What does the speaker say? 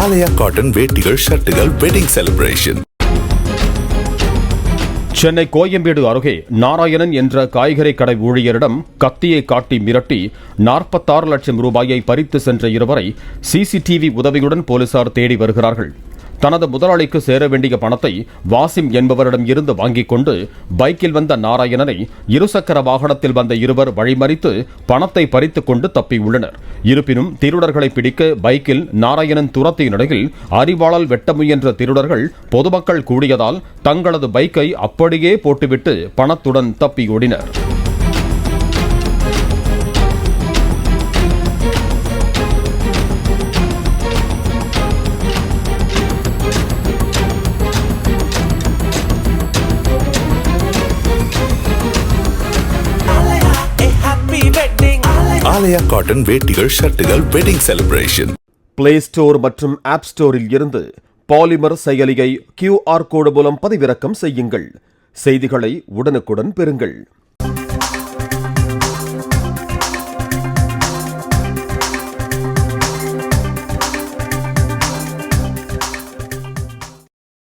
ஆலயா cotton வேட்டிகள் ஷர்ட்டுகள் wedding celebration. Chennai Koyambedu அருகே நாராயணன் என்ற காய்கறி கடை ஊழியரிடம் கத்தியை காட்டி மிரட்டி 46 லட்சம் ரூபாயை பறித்து சென்ற இருவரை சிசிடிவி உதவியுடன் போலீசார் தேடி வருகிறார்கள். தனது முதலாளிக்கு சேர வேண்டிய பணத்தை வாசிம் என்பவரிடம் இருந்து வாங்கிக் கொண்டு பைக்கில் வந்த நாராயணனை இருசக்கர வாகனத்தில் வந்த இருவர் வழிமறித்து பணத்தை பறித்துக் கொண்டு தப்பியுள்ளனர். இருப்பினும் திருடர்களை பிடிக்க பைக்கில் நாராயணன் துரத்திய நிலையில் அரிவாளால் வெட்ட முயன்ற திருடர்கள் பொதுமக்கள் கூடியதால் தங்களது பைக்கை அப்படியே போட்டுவிட்டு பணத்துடன் தப்பியோடினர். ஆலயா காட்டன் வேட்டிகள் ஷர்ட்டுகள் வெட்டிங் செலிப்ரேஷன். பிளே ஸ்டோர் மற்றும் ஆப் ஸ்டோரில் இருந்து பாலிமர் செயலியை QR கோடு மூலம் பதிவிறக்கம் செய்யுங்கள். செய்திகளை உடனுக்குடன் பெறுங்கள்.